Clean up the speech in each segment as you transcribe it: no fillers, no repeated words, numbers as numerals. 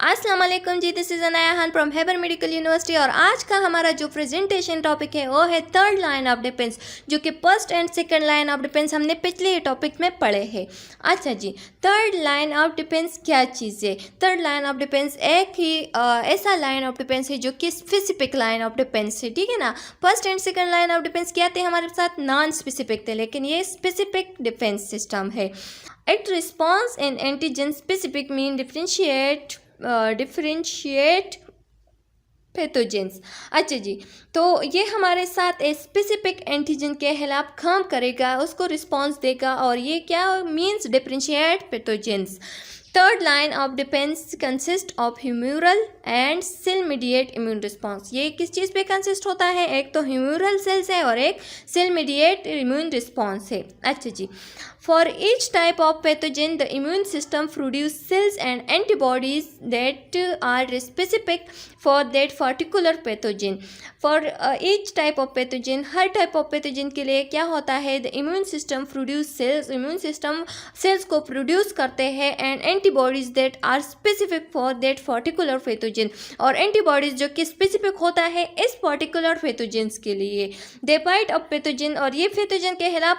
अस्सलाम वालेकुम जी, this is Anaya Khan from Khyber medical university. और आज का हमारा जो प्रेजेंटेशन टॉपिक है वो है थर्ड लाइन ऑफ डिफेंस, जो कि first and second line of defence हमने पिछले टॉपिक में पढ़े हैं। अच्छा जी, थर्ड लाइन ऑफ डिफेंस क्या चीज़ है? थर्ड लाइन ऑफ डिफेंस एक ही ऐसा लाइन ऑफ डिफेंस है जो कि स्पेसिफिक लाइन ऑफ डिफेंस है, ठीक है ना। First and second line of defence क्या थे हमारे साथ? नॉन स्पेसिफिक थे, लेकिन ये स्पेसिफिक डिफेंस सिस्टम है। It response in antigen specific mean differentiate pathogens. अच्छा जी, तो ये हमारे साथ स्पेसिफिक एंटीजन के खिलाफ काम करेगा, उसको रिस्पॉन्स देगा, और ये क्या means? Differentiate pathogens. Third line of defence consist of humoral and cell mediate immune response. ये किस चीज़ पे कंसिस्ट होता है? एक तो ह्यूमरल सेल्स है और एक सेल मीडिएट इम्यून रिस्पॉन्स है। अच्छा जी, for each type of pathogen the immune system produce cells and antibodies that are specific for that particular pathogen. For each type of pathogen, her type of pathogen के लिए क्या होता है? the immune system produce cells, immune system cells को produce करते हैं, and antibodies that are specific for that particular pathogen, और antibodies जो कि specific होता है इस particular pathogens के लिए। they fight of pathogen, और ये pathogen के खिलाफ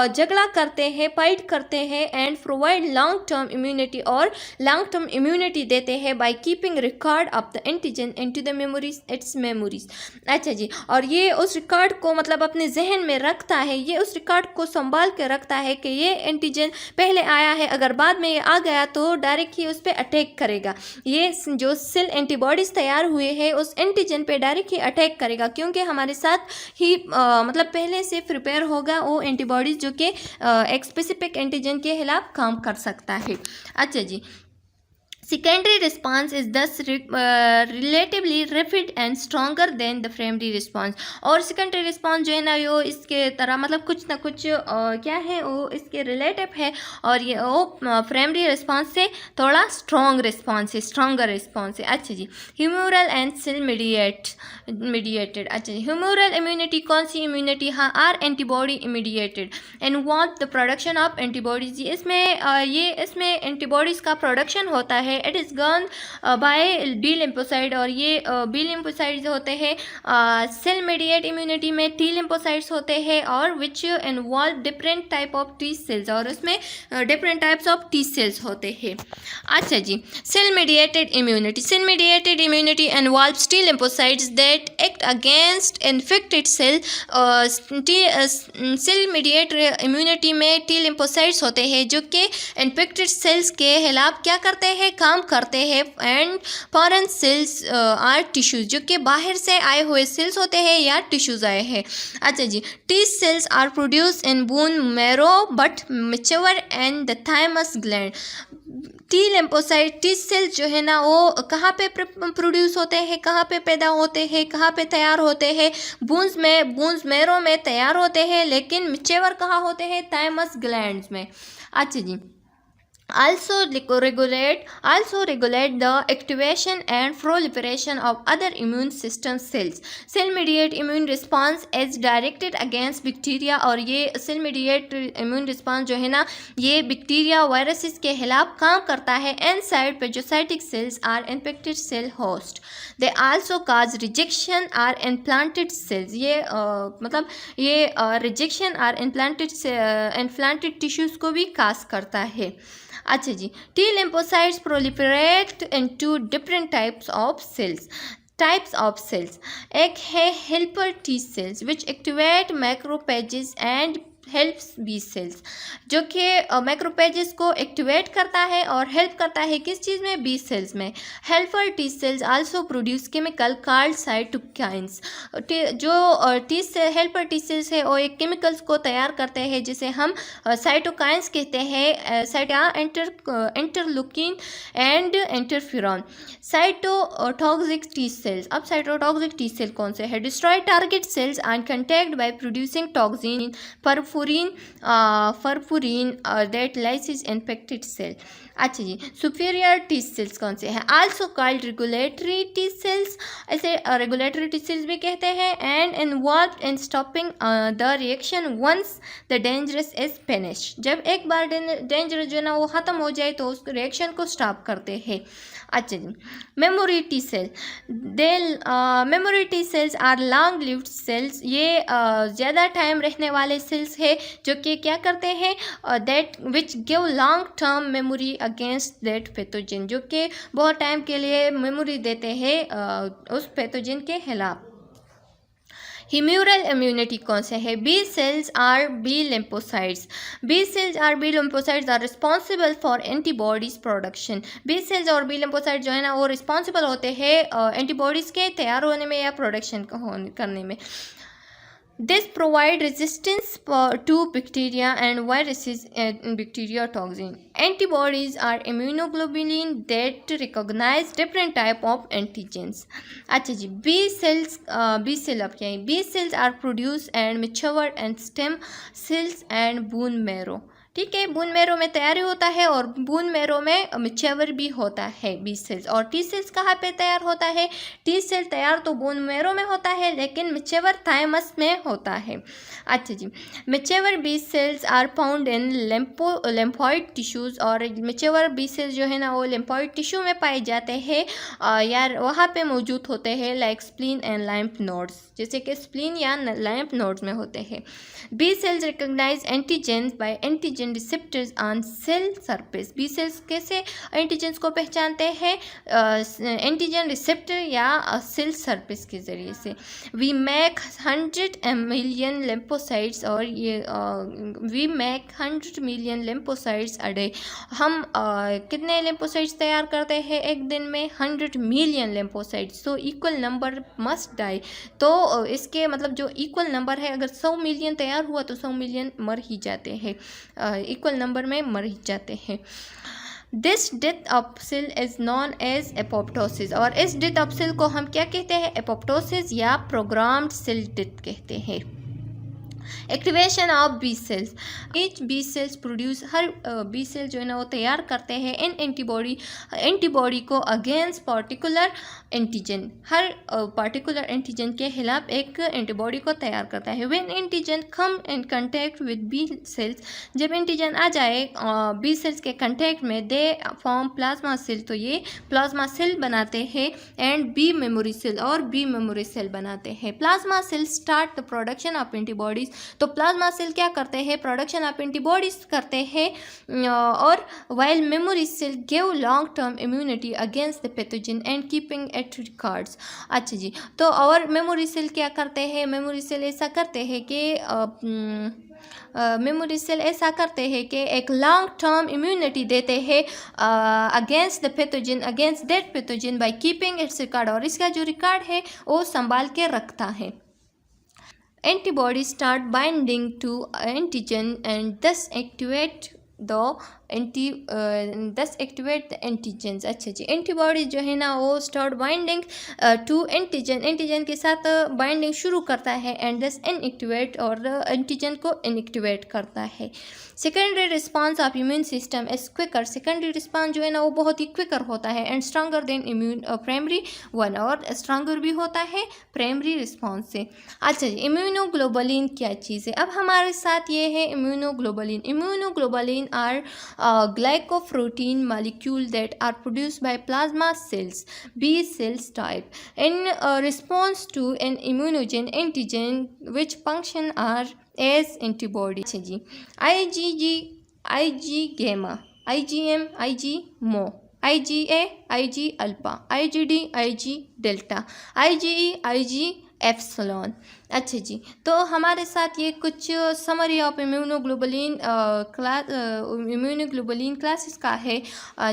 झगड़ा करते हैं, फाइट करते हैं, and provide long term immunity, और लॉन्ग टर्म इम्यूनिटी देते हैं by keeping record of the antigen into the memories it's memories. अच्छा जी, और ये उस रिकॉर्ड को मतलब अपने जहन में रखता है, ये उस रिकॉर्ड को संभाल के रखता है कि ये एंटीजन पहले आया है, अगर बाद में ये आ गया तो डायरेक्ट ही उस पर अटैक करेगा। ये जो सेल एंटीबॉडीज़ तैयार हुए हैं उस एंटीजन पे डायरेक्ट ही अटैक करेगा, क्योंकि हमारे साथ ही मतलब पहले से प्रिपेयर होगा वो एंटीबॉडीज़ जो कि एक स्पेसिफिक एंटीजन के खिलाफ काम कर सकता है। अच्छा जी, secondary response is thus relatively rapid and stronger than the primary response। और secondary response जो है ना वो इसके तरह मतलब कुछ ना कुछ क्या है वो इसके रिलेटिव है, और ये वो primary response से थोड़ा strong response है, stronger response है। अच्छा जी, humoral and cell mediated। अच्छा जी, humoral immunity कौन सी immunity? हाँ, are antibody mediated and what the production of antibodies। इसमें antibodies का production होता है। It is done by B lymphocyte, और ये बी लिम्फोसाइड्स होते हैं। सेल मीडिएट इम्यूनिटी में टी लिम्फोसाइड्स होते हैं, और which involve different type of T cells, और उसमें different types of T cells होते हैं। अच्छा जी, cell mediated immunity involves T lymphocytes that act against infected cell. Cell mediate immunity में टी लिम्फोसाइड्स होते हैं जो कि इन्फेक्टेड सेल्स के खिलाफ क्या करते हैं? काम करते हैं। And foreign cells are tissues, जो कि बाहर से आए हुए सेल्स होते हैं या टिश्यूज आए हैं। अच्छा जी, T cells are produce in bone marrow but mature and the thymus gland. T lymphocyte T cells जो है ना वो कहाँ पे प्रोड्यूस होते हैं, कहाँ पे पैदा होते हैं, कहाँ पे तैयार होते हैं? बूंस मैरो में तैयार होते हैं, लेकिन मैच्योर कहाँ होते हैं? थाइमस ग्लैंड्स में। अच्छा जी, also regulate the activation and proliferation of other immune system cells। cell mediated immune response is directed against bacteria, और ये cell mediated immune response जो है ना ये बैक्टीरिया वायरसेस के खिलाफ काम करता है। inside phagocytic cells are infected cell host। they also cause rejection or implanted cells। ये मतलब ये rejection or implanted tissues को भी काज करता है। अच्छा जी, T lymphocytes proliferate into different types of cells. एक है helper T cells which activate macrophages and helps B cells, जो कि मैक्रोफेजेस को एक्टिवेट करता है और हेल्प करता है किस चीज़ में? बी सेल्स में। Helper T sales also produce chemical called cytokines. जो हेल्पर टी सेल्स है वो एक केमिकल्स को तैयार करते हैं जिसे हम साइटोकाइन्स कहते हैं। Interleukin and interferon. Cytotoxic T cells. अब साइटोटॉक्सिक टी सेल कौन से है? Destroy target cells and contact by producing toxin, perforin that lysis infected cell. अच्छा जी, सुपीरियर टी सेल्स कौन से हैं? Also called regulatory T cells, ऐसे रेगुलेटरी टी सेल्स भी कहते हैं, and involve in stopping the reaction once the dangerous is finish. जब एक बार डेंजर जो है ना वो ख़त्म हो जाए तो उस रिएक्शन को स्टॉप करते हैं। अच्छा जी, memory T cell, they memory T cells are long lived cells, ये ज़्यादा टाइम रहने वाले सेल्स है जो कि क्या करते हैं, that which give long term memory against that pathogen, जो कि बहुत टाइम के लिए मेमोरी देते हैं उस पैथोजन के खिलाफ। ह्यूमरल इम्यूनिटी कौन से है? B cells are B lymphocytes, B cells are B lymphocytes are responsible for antibodies production. B cells और बी लिम्फोसाइट जो है ना वो रिस्पॉन्सिबल होते हैं एंटीबॉडीज़ के तैयार होने में या प्रोडक्शन करने में। This provide resistance to bacteria and viruses and bacteria toxin. Antibodies are immunoglobulin that recognize different type of antigens. अच्छा जी, B cells अब क्या है? B cells are produced and mature and stem cells and bone marrow. ठीक है, बून मेरो में तैयारी होता है और बून मेरो में मिचेवर भी होता है बी सेल्स। और टी सेल्स कहाँ पे तैयार होता है? टी सेल तैयार तो बून मेरो में होता है लेकिन मिचेवर थाइमस में होता है। अच्छा जी, mature B cells are found in lymphoid tissues, और मिचेवर बी सेल्स जो है ना वो लिम्फॉइड टिश्यू में पाए जाते हैं, यार वहाँ पे मौजूद होते हैं, like spleen and lymph nodes, जैसे कि स्प्लीन या लाइम्फ नोड्स में होते हैं। B cells recognise antigens by antigen receptors on cell surface. B cells कैसे एंटीजेंस को पहचानते हैं? एंटीजन रिसेप्टर या सेल सरफेस के ज़रिए से। वी मेक 100 मिलियन लिम्फोसाइट्स, और ये we make 100 million lymphocytes a day. हम कितने लिम्फोसाइट्स तैयार करते हैं एक दिन में? 100 मिलियन लिम्फोसाइट्स। तो इक्वल नंबर मस्ट डाई, तो इसके मतलब जो इक्वल नंबर है, अगर 100 मिलियन तैयार हुआ तो 100 मिलियन मर ही जाते हैं, इक्वल नंबर में मर ही जाते हैं। This death of cell is known as apoptosis, और इस डेथ ऑफ सेल को हम क्या कहते हैं? एपोप्टोसिस या प्रोग्राम्ड सेल डेथ कहते हैं। Activation of B cells, each B cells produce, हर बी सेल जो है ना वो तैयार करते हैं इन एंटीबॉडी को अगेंस्ट पार्टिकुलर एंटीजन, हर पार्टिकुलर एंटीजन के खिलाफ एक एंटीबॉडी को तैयार करता है। When antigen come in contact with B cells, जब एंटीजन आ जाए बी सेल्स के कांटेक्ट में, दे फॉर्म प्लाज्मा सेल, तो ये प्लाज्मा सेल बनाते हैं, एंड बी मेमोरी सेल, और बी मेमोरी सेल बनाते हैं। Plasma cell start the production of antibodies, तो प्लाज्मा सेल क्या करते हैं? प्रोडक्शन ऑफ एंटीबॉडीज करते हैं, और while memory cell give long term immunity against the pathogen and keeping at records. अच्छा जी, तो और मेमोरी सेल क्या करते हैं? मेमोरी सेल ऐसा करते हैं कि एक लॉन्ग टर्म इम्यूनिटी देते हैं against the pathogen, against that pathogen by keeping it's record, और इसका जो रिकॉर्ड है वो संभाल के रखता है। Antibodies start binding to antigen and thus activate the antigens. अच्छा जी, एंटीबॉडीज जो है ना वो स्टार्ट बाइंडिंग टू एंटीजन के साथ बाइंडिंग शुरू करता है, एंड दस इनएक्टिवेट, और एंटीजन को इनएक्टिवेट करता है। Secondary response of immune system is quicker, secondary response जो है ना वो बहुत ही क्विकर होता है, and stronger than primary one, और स्ट्रांगर भी होता है प्राइमरी रिस्पांस से। अच्छा जी, इम्यूनोग्लोबुलिन क्या चीज़ है? अब हमारे साथ ये है immunoglobulin. Immunoglobulin are glycoprotein molecule that are produced by plasma cells, B cells type, in response to an immunogen antigen which function are as antibody। अच्छा जी, IgG, IG gamma, IgM, IG mo, IgA, IG alpha, IgD, IG delta, IgE, IG epsilon. अच्छा जी, तो हमारे साथ ये कुछ summary of immunoglobulin classes का है,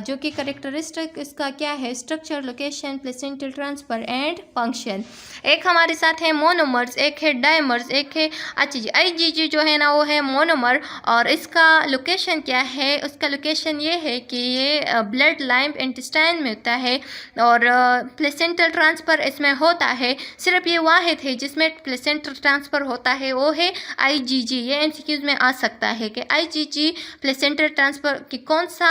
जो कि करेक्टरिस्टिक इसका क्या है? Structure, location, placental transfer and function. एक हमारे साथ है मोनोमर्स, एक है डाइमर्स, एक है अच्छा जी IgG जो है ना वो है मोनोमर, और इसका लोकेशन क्या है? उसका लोकेशन ये है कि ये ब्लड लाइम इंटेस्टाइन में होता है, और प्लेसेंटल ट्रांसफर इसमें होता है। सिर्फ ये वाहिद है जिसमें प्लेसेंटा ट्रांसफ़र होता है वो है IgG। ये MCQs में आ सकता है कि IgG प्लेसेंटा ट्रांसफ़र की कौन सा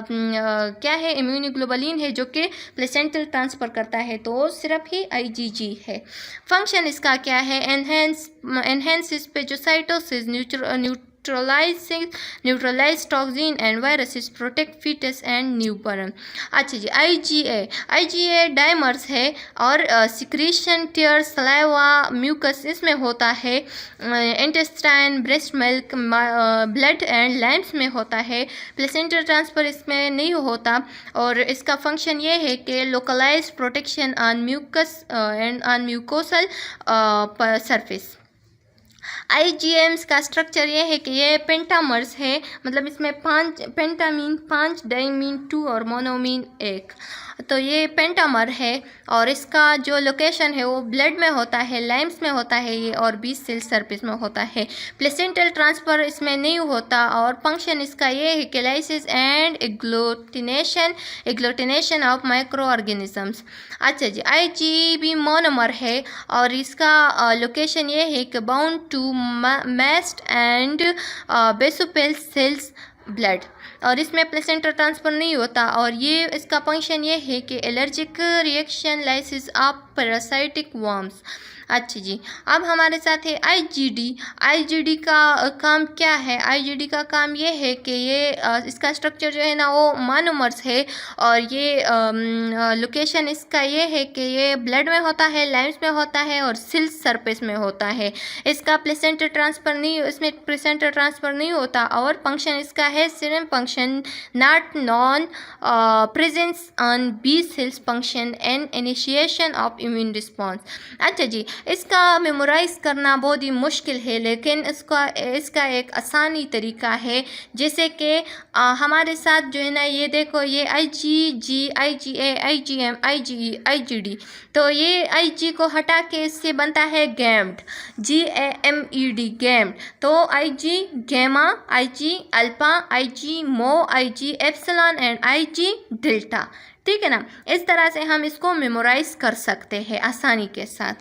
क्या है, इम्यूनोग्लोबुलिन है जो कि प्लेसेंटल ट्रांसफ़र करता है, तो सिर्फ ही IgG है। फंक्शन इसका क्या है, enhance phagocytosis, neutralize toxin and viruses, protect foetus and newborn. अच्छा जी, IgA डाइमर्स है और सिक्रीशन, टीयर, सलाइवा, म्यूकस इसमें होता है, intestine, breast milk, blood and लैम्स में होता है। प्लेसेंटा ट्रांसफ़र इसमें नहीं होता और इसका फंक्शन ये है कि localize protection on mucus and on mucosal surface. IgMs का स्ट्रक्चर ये है कि ये पेंटामर्स है, मतलब इसमें 5 पेंटामीन, 5 डाइमीन 2 और मोनोमीन 1, तो ये पेंटामर है और इसका जो लोकेशन है वो ब्लड में होता है, लाइम्स में होता है ये, और 20 सेल सरफेस में होता है। प्लेसेंटल ट्रांसफ़र इसमें नहीं होता और फंक्शन इसका ये है कि lysis and agglutination of micro organisms. अच्छा जी, IgB मोनोमर है और इसका लोकेशन ये है कि bound to mast and basophil cells blood, और इसमें प्लेसेंटा ट्रांसफ़र नहीं होता और ये इसका फंक्शन ये है कि allergic reaction, lysis of parasitic worms. अच्छा जी, अब हमारे साथ है IgD का काम क्या है। IgD का काम ये है कि ये इसका स्ट्रक्चर जो है ना वो मोनोमर्स है और ये लोकेशन इसका ये है कि ये ब्लड में होता है, लाइम्स में होता है और सिल्क सरफेस में होता है। इसका प्लेसेंटा ट्रांसफ़र नहीं, इसमें प्लेसेंटा ट्रांसफ़र नहीं होता और फंक्शन इसका है serum function, not non presence on B cells function and initiation of immune response. अच्छा जी, इसका मेमोराइज करना बहुत ही मुश्किल है, लेकिन इसका एक आसानी तरीका है, जैसे कि हमारे साथ जो है ना ये देखो, ये IgG, IgA, IgM, IgE, IgD, तो ये IG को हटा के इससे बनता है गैम्ड, GAMED, गैम्ड। तो IG gamma, IG alpha, IG mu, IG epsilon and IG delta, ठीक है ना। इस तरह से हम इसको मेमोराइज कर सकते हैं आसानी के साथ।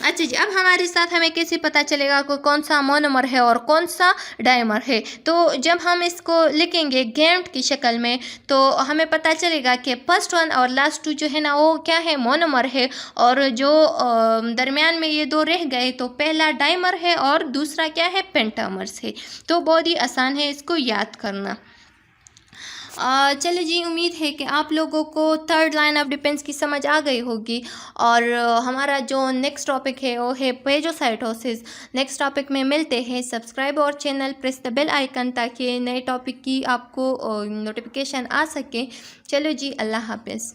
अच्छा जी, अब हमारे साथ हमें कैसे पता चलेगा कि कौन सा मोनोमर है और कौन सा डाइमर है। तो जब हम इसको लिखेंगे गैम्ड की शक्ल में तो हमें पता चलेगा कि फर्स्ट वन और लास्ट 2 जो है ना वो क्या है, मोनोमर है, और जो दरमियान में ये 2 रह गए तो पहला डाइमर है और दूसरा क्या है, पेंटामर्स है। तो बहुत ही आसान है इसको याद करना। चलिए जी, उम्मीद है कि आप लोगों को थर्ड लाइन ऑफ डिफेंस की समझ आ गई होगी और हमारा जो नेक्स्ट टॉपिक है वो है पेजोसाइटोसिस। नेक्स्ट टॉपिक में मिलते हैं। सब्सक्राइब और channel, press the bell icon ताकि नए टॉपिक की आपको नोटिफिकेशन आ सके। चलो जी, अल्लाह हाफिज़।